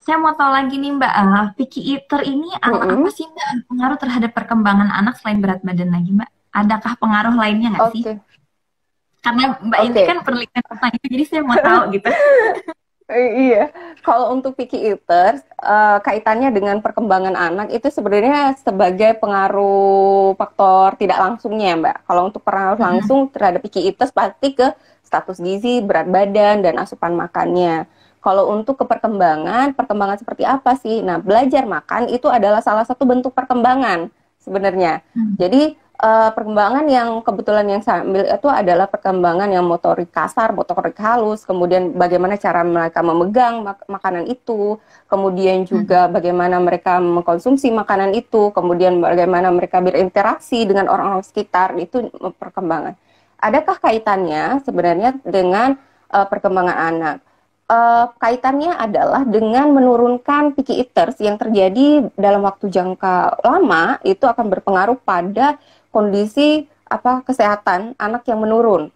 Saya mau tahu lagi nih Mbak, picky eater ini apa Mm-mm. sih Mbak pengaruh terhadap perkembangan anak selain berat badan lagi Mbak? Adakah pengaruh lainnya nggak sih? Oke, Karena Mbak ini kan oke. penelitian tentang itu, jadi saya mau tahu gitu. Iya, kalau untuk picky eaters, kaitannya dengan perkembangan anak itu sebenarnya sebagai pengaruh faktor tidak langsungnya, Mbak. Kalau untuk pengaruh Mm-mm. langsung terhadap picky eaters pasti ke status gizi, berat badan, dan asupan makannya. Kalau untuk ke perkembangan, perkembangan seperti apa sih? Nah, belajar makan itu adalah salah satu bentuk perkembangan sebenarnya. Hmm. Jadi, perkembangan yang kebetulan yang saya ambil itu adalah perkembangan yang motorik kasar, motorik halus, kemudian bagaimana cara mereka memegang makanan itu, kemudian Hmm. juga bagaimana mereka mengkonsumsi makanan itu, kemudian bagaimana mereka berinteraksi dengan orang-orang sekitar, itu perkembangan. Adakah kaitannya sebenarnya dengan perkembangan anak? Kaitannya adalah dengan menurunkan picky eaters yang terjadi dalam waktu jangka lama itu akan berpengaruh pada kondisi kesehatan anak yang menurun.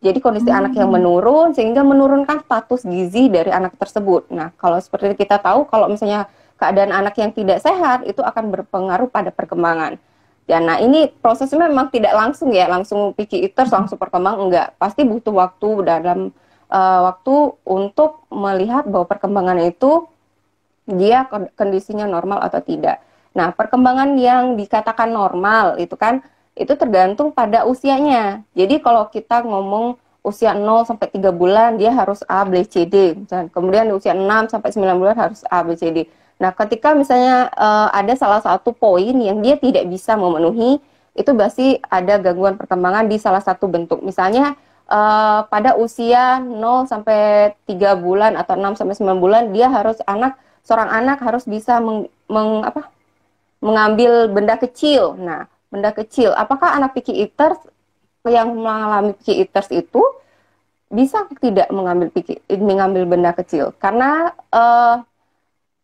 Jadi kondisi anak yang Hmm. menurun sehingga menurunkan status gizi dari anak tersebut. Nah, kalau seperti kita tahu kalau misalnya keadaan anak yang tidak sehat itu akan berpengaruh pada perkembangan. Dan nah ini prosesnya memang tidak langsung ya, langsung picky eaters langsung berkembang enggak. Pasti butuh waktu dalam waktu untuk melihat bahwa perkembangan itu dia kondisinya normal atau tidak. Nah, perkembangan yang dikatakan normal itu kan itu tergantung pada usianya. Jadi kalau kita ngomong usia 0 sampai 3 bulan dia harus A, B, C, D. Dan kemudian usia 6 sampai 9 bulan harus A, B, C, D. Nah, ketika misalnya ada salah satu poin yang dia tidak bisa memenuhi, itu pasti ada gangguan perkembangan di salah satu bentuk. Misalnya pada usia 0 sampai 3 bulan atau 6 sampai 9 bulan dia harus seorang anak harus bisa mengambil benda kecil. Nah, benda kecil. Apakah anak picky eaters yang mengalami picky eaters itu bisa tidak mengambil benda kecil? Karena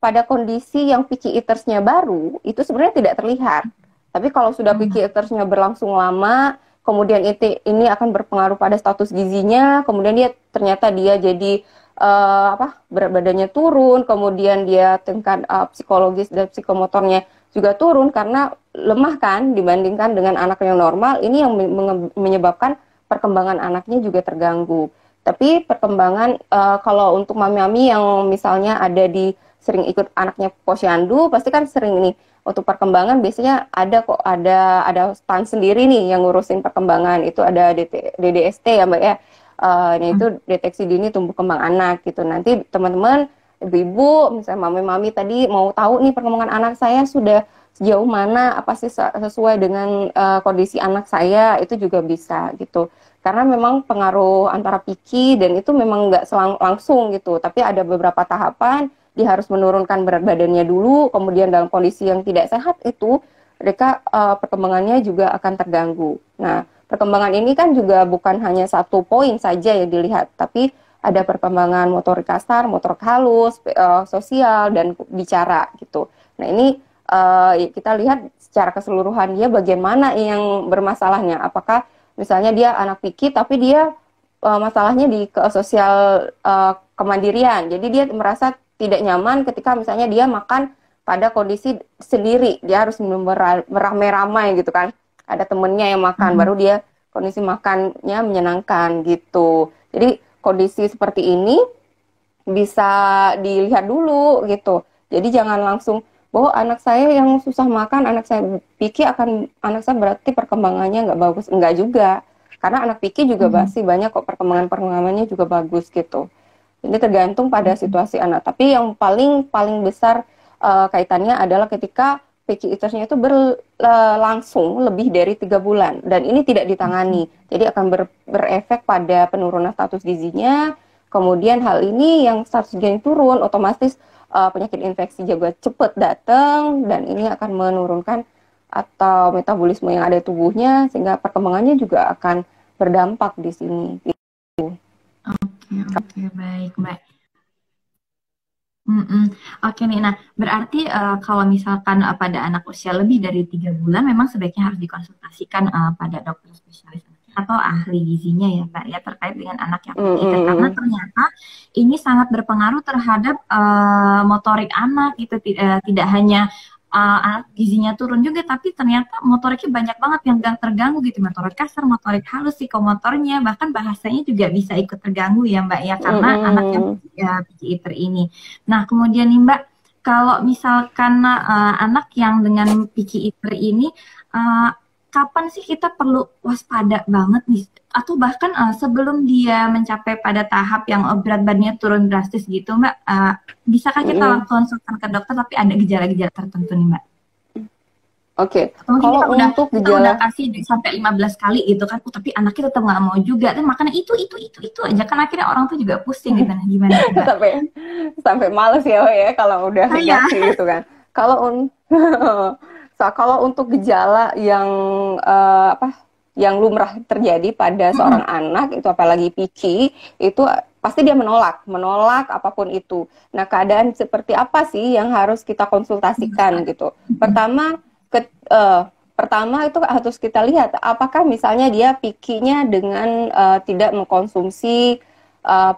pada kondisi yang picky eatersnya baru itu sebenarnya tidak terlihat. Tapi kalau sudah picky Hmm. eatersnya berlangsung lama, kemudian ini akan berpengaruh pada status gizinya, kemudian dia jadi berat badannya turun, kemudian dia tingkat psikologis dan psikomotornya juga turun karena lemah kan dibandingkan dengan anak yang normal. Ini yang menyebabkan perkembangan anaknya juga terganggu. Tapi perkembangan kalau untuk mami-mami yang misalnya sering ikut anaknya posyandu, pasti kan sering nih untuk perkembangan biasanya ada stand sendiri nih yang ngurusin perkembangan. Itu ada DDST ya Mbak ya. Ini Hmm. itu deteksi dini tumbuh kembang anak gitu. Nanti teman-teman, ibu-ibu, misalnya mami-mami tadi mau tahu nih perkembangan anak saya sudah sejauh mana, apa sih sesuai dengan kondisi anak saya, itu juga bisa gitu. Karena memang pengaruh antara picky dan itu memang nggak langsung gitu, tapi ada beberapa tahapan, dia harus menurunkan berat badannya dulu, kemudian dalam kondisi yang tidak sehat itu, mereka perkembangannya juga akan terganggu. Nah, perkembangan ini kan juga bukan hanya satu poin saja yang dilihat, tapi ada perkembangan motorik kasar, motorik halus, sosial, dan bicara gitu. Nah, ini kita lihat secara keseluruhan dia bagaimana yang bermasalahnya. Apakah misalnya dia anak picky tapi dia masalahnya di ke sosial kemandirian. Jadi dia merasa tidak nyaman ketika misalnya dia makan pada kondisi sendiri. Dia harus beramai-ramai gitu kan. Ada temennya yang makan, Hmm. baru dia kondisi makannya menyenangkan gitu. Jadi kondisi seperti ini bisa dilihat dulu gitu. Jadi jangan langsung bahwa anak saya yang susah makan, anak saya berarti perkembangannya nggak bagus. Enggak juga. Karena anak pikir juga Hmm. masih banyak kok perkembangannya juga bagus gitu. Ini tergantung pada Hmm. situasi anak. Tapi yang paling paling besar kaitannya adalah ketika picky eatersnya itu berlangsung lebih dari 3 bulan dan ini tidak ditangani. Jadi akan berefek pada penurunan status gizinya. Kemudian hal ini yang status gizi turun, otomatis penyakit infeksi juga cepat datang dan ini akan menurunkan atau metabolisme yang ada di tubuhnya sehingga perkembangannya juga akan berdampak di sini. Oke, oke, baik, Mbak. Mm-mm. Oke nih, nah berarti kalau misalkan pada anak usia lebih dari 3 bulan, memang sebaiknya harus dikonsultasikan pada dokter spesialis. atau ahli gizinya ya Mbak ya terkait dengan anak yang Mm, picky eater mm, karena mm. ternyata ini sangat berpengaruh terhadap motorik anak gitu tidak hanya anak gizinya turun juga tapi ternyata motoriknya banyak banget yang terganggu gitu motorik kasar, motorik halus, psikomotornya bahkan bahasanya juga bisa ikut terganggu ya Mbak ya Mm, karena anak yang mm. picky eater ini. Nah kemudian nih Mbak kalau misalkan anak yang dengan picky eater ini uh, kapan sih kita perlu waspada banget nih? Atau bahkan sebelum dia mencapai pada tahap yang berat badannya turun drastis gitu, Mbak, bisakah Mm, kita mm. langsung konsultan ke dokter tapi ada gejala-gejala tertentu nih, Mbak? Oke, Atau mungkin kalau untuk kita udah gejala kasih sampai 15 kali gitu kan, tapi anaknya tetap nggak mau juga, dan makanya itu aja kan akhirnya orang tuh juga pusing gitu. Nah, gimana tuh, Mbak? sampai sampai males ya, Wak, ya kalau udah Oh iya. ngasih gitu kan. Kalau kalau untuk gejala yang apa yang lumrah terjadi pada seorang anak itu apalagi picky itu pasti dia menolak apapun itu. Nah, keadaan seperti apa sih yang harus kita konsultasikan gitu? Pertama pertama itu harus kita lihat apakah misalnya dia picky-nya dengan tidak mengkonsumsi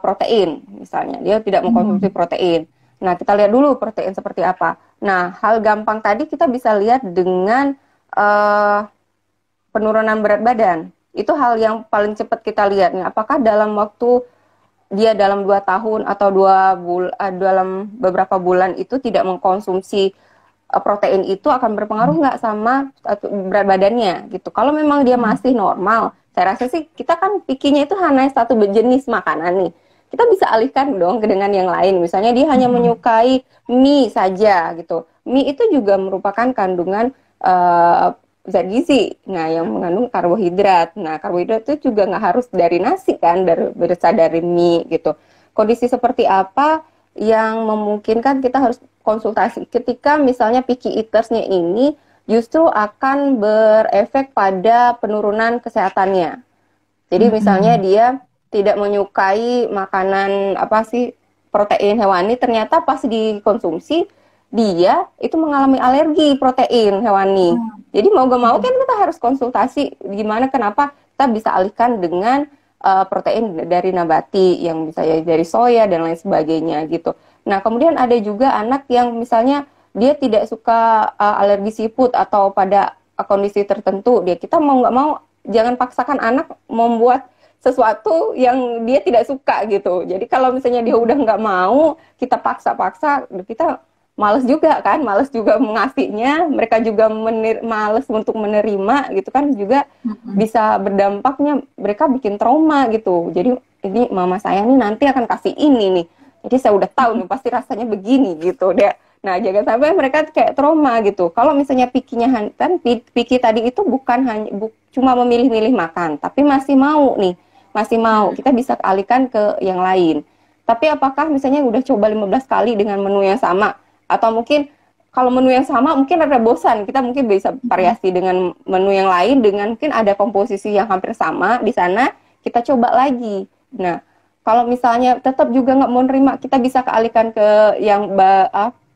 protein, misalnya dia tidak mengkonsumsi protein. Nah, kita lihat dulu protein seperti apa. Nah, hal gampang tadi kita bisa lihat dengan uh, penurunan berat badan. Itu hal yang paling cepat kita lihat. Nah, apakah dalam waktu dia dalam 2 tahun atau dalam beberapa bulan itu tidak mengkonsumsi protein itu akan berpengaruh nggak sama berat badannya gitu. Kalau memang dia masih normal, saya rasa sih kita kan pikinya itu hanya satu jenis makanan nih. Kita bisa alihkan dong ke dengan yang lain. Misalnya dia hanya menyukai mie saja gitu. Mie itu juga merupakan kandungan zat gizi, nah yang mengandung karbohidrat. Nah karbohidrat itu juga nggak harus dari nasi kan, berasal dari mie gitu. Kondisi seperti apa yang memungkinkan kita harus konsultasi. Ketika misalnya picky eaters-nya ini justru akan berefek pada penurunan kesehatannya. Jadi misalnya dia tidak menyukai makanan apa sih protein hewani, ternyata pas dikonsumsi dia itu mengalami alergi protein hewani. Jadi mau gak mau kan kita harus konsultasi gimana kenapa kita bisa alihkan dengan protein dari nabati yang bisa dari soya dan lain sebagainya gitu. Nah kemudian ada juga anak yang misalnya dia tidak suka alergi seafood atau pada kondisi tertentu dia kita mau nggak mau jangan paksakan anak membuat sesuatu yang dia tidak suka gitu. Jadi kalau misalnya dia udah nggak mau kita paksa-paksa kita males juga kan, males juga mengasihnya, mereka juga males untuk menerima gitu kan juga bisa berdampaknya mereka bikin trauma gitu. Jadi ini mama saya nih nanti akan kasih ini nih. Jadi saya udah tahu nih pasti rasanya begini gitu deh. Nah, jangan sampai mereka kayak trauma gitu. Kalau misalnya pikinya kan piki tadi itu bukan hanya cuma memilih-milih makan, tapi masih mau nih, masih mau. Kita bisa alihkan ke yang lain. Tapi apakah misalnya udah coba 15 kali dengan menu yang sama? Atau mungkin kalau menu yang sama mungkin ada bosan, kita mungkin bisa variasi dengan menu yang lain dengan mungkin ada komposisi yang hampir sama di sana, kita coba lagi. Nah, kalau misalnya tetap juga nggak mau nerima, kita bisa kealihkan ke yang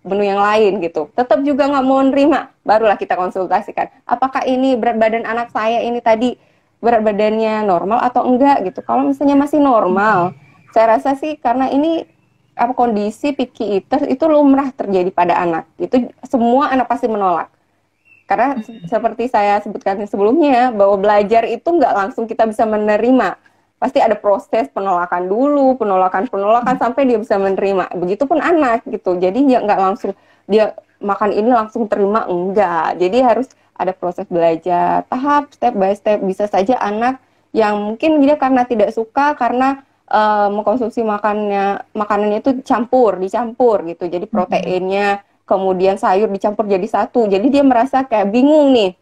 menu yang lain gitu. Tetap juga nggak mau nerima, barulah kita konsultasikan. Apakah ini berat badan anak saya ini tadi berat badannya normal atau enggak gitu. Kalau misalnya masih normal, saya rasa sih karena ini kondisi picky eater itu lumrah terjadi pada anak. Itu semua anak pasti menolak. Karena seperti saya sebutkan sebelumnya, bahwa belajar itu nggak langsung kita bisa menerima. Pasti ada proses penolakan dulu, penolakan sampai dia bisa menerima. Begitupun anak gitu. Jadi dia nggak langsung dia makan ini langsung terima, enggak. Jadi harus ada proses belajar, tahap step by step. Bisa saja anak yang mungkin dia karena tidak suka, karena mengkonsumsi makanannya itu dicampur gitu. Jadi proteinnya kemudian sayur dicampur jadi satu. Jadi dia merasa kayak bingung nih.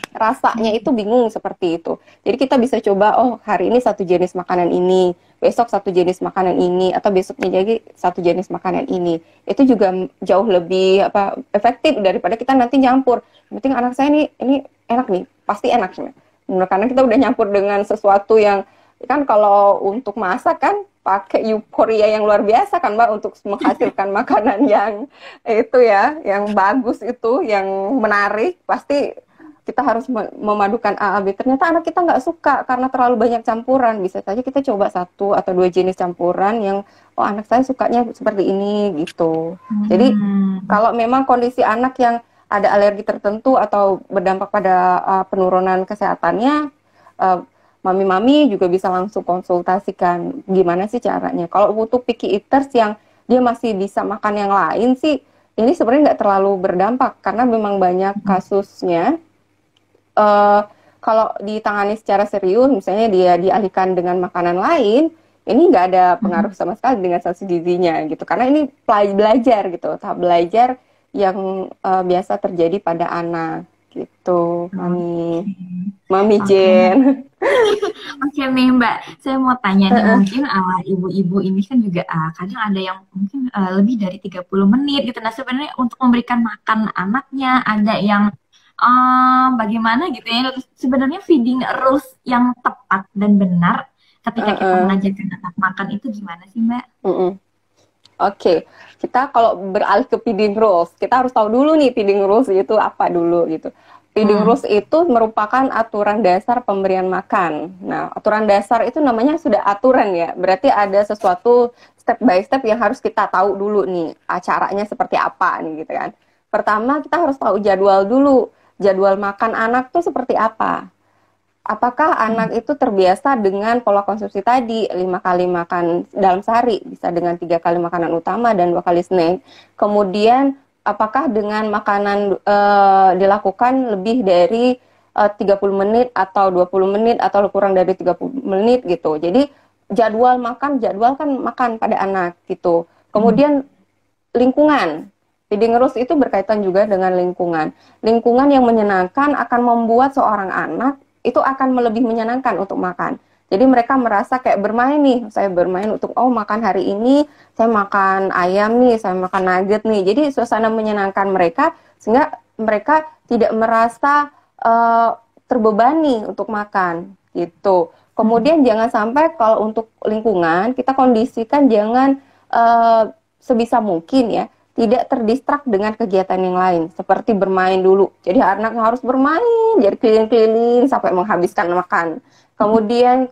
Rasanya itu bingung seperti itu. Jadi kita bisa coba hari ini satu jenis makanan ini, besok satu jenis makanan ini atau besoknya jadi satu jenis makanan ini. Itu juga jauh lebih efektif daripada kita nanti nyampur. Yang penting anak saya ini enak nih, pasti enak nih. Karena kita udah nyampur dengan sesuatu yang kan kalau untuk masak kan pakai euforia yang luar biasa kan Mbak untuk menghasilkan makanan yang itu ya, yang bagus itu, yang menarik, pasti kita harus memadukan A, A, B. Ternyata anak kita nggak suka karena terlalu banyak campuran. Bisa saja kita coba 1 atau 2 jenis campuran yang, oh anak saya sukanya seperti ini gitu. Jadi kalau memang kondisi anak yang ada alergi tertentu atau berdampak pada penurunan kesehatannya, mami-mami juga bisa langsung konsultasikan gimana sih caranya. Kalau untuk picky eaters yang dia masih bisa makan yang lain sih, ini sebenarnya nggak terlalu berdampak karena memang banyak kasusnya kalau ditangani secara serius, misalnya dia dialihkan dengan makanan lain, ini nggak ada pengaruh sama sekali dengan saus gizinya gitu. Karena ini belajar gitu, tahap belajar yang biasa terjadi pada anak gitu, Mami Jen. Oke nih Mbak, saya mau tanya nih, mungkin ibu-ibu ini kan juga kadang ada yang mungkin lebih dari 30 menit gitu. Nah sebenarnya untuk memberikan makan anaknya, ada yang bagaimana gitu ya. Sebenarnya feeding rules yang tepat dan benar ketika kita mengajarkan anak makan itu gimana sih Mbak? Oke, kita kalau beralih ke feeding rules, kita harus tahu dulu nih feeding rules itu apa dulu gitu. Feeding rules itu merupakan aturan dasar pemberian makan. Nah, aturan dasar itu namanya sudah aturan ya, berarti ada sesuatu step by step yang harus kita tahu dulu nih, caranya seperti apa nih gitu kan. Pertama, kita harus tahu jadwal dulu, jadwal makan anak tuh seperti apa. Apakah anak itu terbiasa dengan pola konsumsi tadi, 5 kali makan dalam sehari, bisa dengan 3 kali makanan utama dan 2 kali snack. Kemudian, apakah dengan makanan dilakukan lebih dari 30 menit atau 20 menit atau kurang dari 30 menit gitu. Jadi, jadwal kan makan pada anak gitu. Kemudian, lingkungan. Feeding rules itu berkaitan juga dengan lingkungan. Lingkungan yang menyenangkan akan membuat seorang anak itu akan lebih menyenangkan untuk makan. Jadi mereka merasa kayak bermain nih, saya bermain untuk makan hari ini, saya makan ayam nih, saya makan nugget nih. Jadi suasana menyenangkan mereka sehingga mereka tidak merasa terbebani untuk makan gitu. Kemudian jangan sampai kalau untuk lingkungan kita kondisikan jangan sebisa mungkin ya tidak terdistrak dengan kegiatan yang lain, seperti bermain dulu. Jadi anak harus bermain, jadi keliling-keliling sampai menghabiskan makan. Kemudian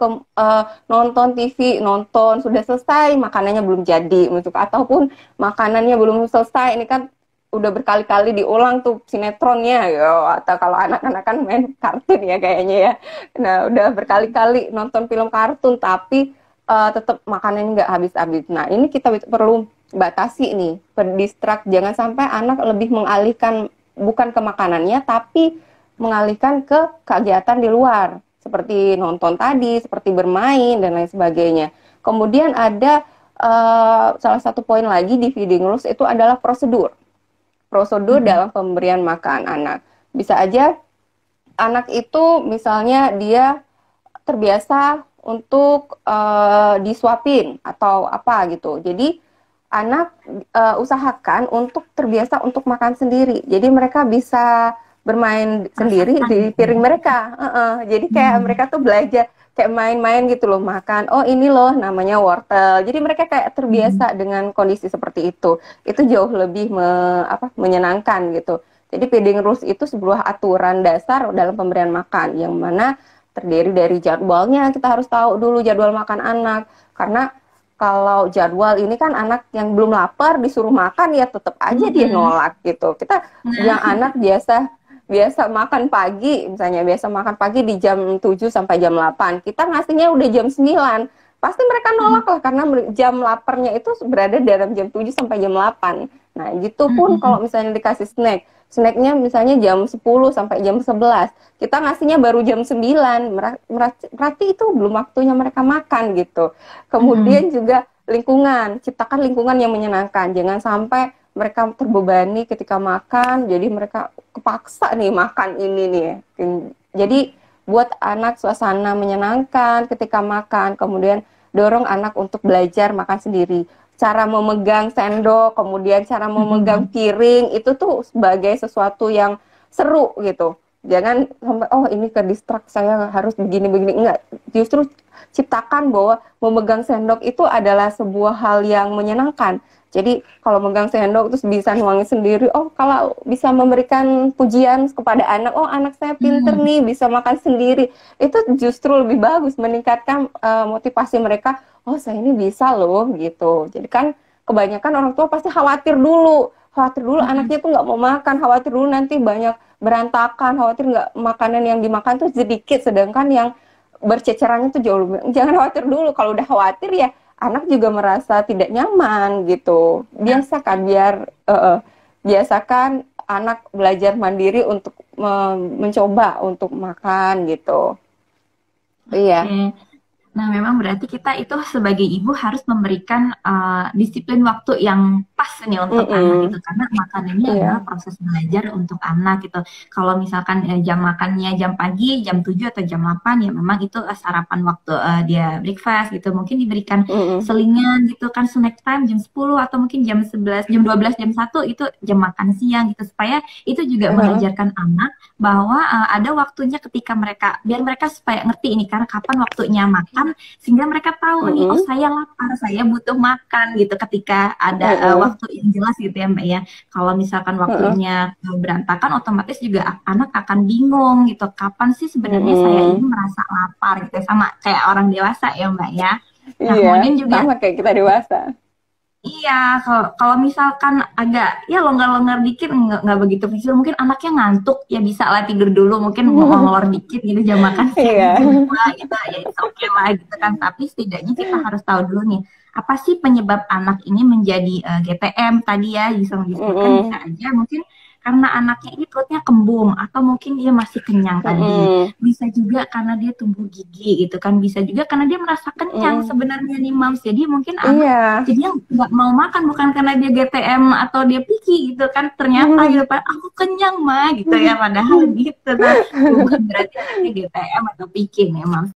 nonton TV, sudah selesai, makanannya belum jadi, ataupun makanannya belum selesai, ini kan udah berkali-kali diulang tuh sinetronnya, ya. Atau kalau anak-anak kan main kartun ya kayaknya ya. Nah udah berkali-kali nonton film kartun, tapi tetap makanannya nggak habis-habis. Nah ini kita perlu batasi nih, berdistrak, jangan sampai anak lebih mengalihkan bukan ke makanannya tapi mengalihkan ke kegiatan di luar seperti nonton tadi, seperti bermain dan lain sebagainya. Kemudian ada salah satu poin lagi di feeding rules itu adalah prosedur dalam pemberian makan anak. Bisa aja anak itu misalnya dia terbiasa untuk disuapin atau apa gitu, jadi anak usahakan untuk terbiasa untuk makan sendiri. Jadi mereka bisa bermain sendiri di piring mereka. Jadi kayak mereka tuh belajar kayak main-main gitu loh, makan. Oh ini loh namanya wortel. Jadi mereka kayak terbiasa dengan kondisi seperti itu. Itu jauh lebih menyenangkan gitu. Jadi feeding rules itu sebuah aturan dasar dalam pemberian makan yang mana terdiri dari jadwalnya. Kita harus tahu dulu jadwal makan anak karena kalau jadwal ini kan anak yang belum lapar disuruh makan ya tetap aja dia nolak gitu. Kita yang anak biasa makan pagi, misalnya biasa makan pagi di jam 7 sampai jam 8. Kita ngasihnya udah jam 9. Pasti mereka nolak lah karena jam laparnya itu berada dalam jam 7 sampai jam 8. Nah, gitu pun kalau misalnya dikasih snack. Snacknya misalnya jam 10 sampai jam 11. Kita ngasihnya baru jam 9. Berarti itu belum waktunya mereka makan gitu. Kemudian juga lingkungan. Ciptakan lingkungan yang menyenangkan. Jangan sampai mereka terbebani ketika makan. Jadi mereka kepaksa nih makan ini nih. Jadi buat anak suasana menyenangkan ketika makan. Kemudian dorong anak untuk belajar makan sendiri. Cara memegang sendok, kemudian cara memegang piring, itu tuh sebagai sesuatu yang seru gitu. Jangan sampai, ini ke distrak, saya harus begini-begini. Enggak, justru ciptakan bahwa memegang sendok itu adalah sebuah hal yang menyenangkan. Jadi kalau megang sendok terus bisa nuangin sendiri, oh kalau bisa memberikan pujian kepada anak, oh anak saya pinter Hmm. nih bisa makan sendiri, itu justru lebih bagus meningkatkan motivasi mereka, oh saya ini bisa loh gitu. Jadi kan kebanyakan orang tua pasti khawatir dulu Mm-mm. anaknya tuh nggak mau makan, khawatir dulu nanti banyak berantakan, khawatir nggak makanan yang dimakan tuh sedikit, sedangkan yang bercecerannya tuh jauh lebih. Jangan khawatir dulu, kalau udah khawatir ya anak juga merasa tidak nyaman gitu. Biasakan biasakan anak belajar mandiri untuk mencoba untuk makan gitu. Iya. Oke. Nah, memang berarti kita itu sebagai ibu harus memberikan disiplin waktu yang pas nih untuk anak Mm-mm. gitu. Karena makan ini adalah Iya. proses belajar untuk anak gitu. Kalau misalkan jam makannya jam pagi, jam 7 atau jam 8 ya memang itu sarapan waktu dia breakfast gitu. Mungkin diberikan Mm-mm. selingan gitu kan snack time jam 10 atau mungkin jam 11, jam 12, jam 1 itu jam makan siang gitu. Supaya itu juga Uh-huh. mengajarkan anak bahwa ada waktunya ketika mereka, biar mereka supaya ngerti ini karena kapan waktunya makan sehingga mereka tahu nih oh Mm-mm. saya lapar saya butuh makan gitu ketika ada Mm-mm. waktu yang jelas gitu ya Mbak ya. Kalau misalkan Mm-mm. waktunya berantakan otomatis juga anak akan bingung gitu kapan sih sebenarnya saya ini Mm-mm. merasa lapar gitu ya. Sama kayak orang dewasa ya Mbak ya. Nah Iya, kemudian juga sama kayak kita dewasa. iya, kalau misalkan agak ya longgar-longgar dikit nggak begitu kecil, mungkin anaknya ngantuk ya bisa lah tidur dulu, mungkin ngolor dikit gitu jam makan siangnya Iya. jam 2 gitu ya itu oke lah gitu kan. Tapi setidaknya kita harus tahu dulu nih apa sih penyebab anak ini menjadi GTM tadi ya bisa disebutkan bisa Mm-mm. aja mungkin karena anaknya ini perutnya kembung atau mungkin dia masih kenyang tadi. Mm-mm. Bisa juga karena dia tumbuh gigi gitu kan. Bisa juga karena dia merasa kenyang Mm-mm. sebenarnya nih Mams. Jadi mungkin anak Iya. jadinya nggak mau makan bukan karena dia GTM atau dia picky gitu kan ternyata gitu Pak aku kenyang mah gitu ya padahal gitu nah bukan berarti anaknya GTM atau picky nih Mams.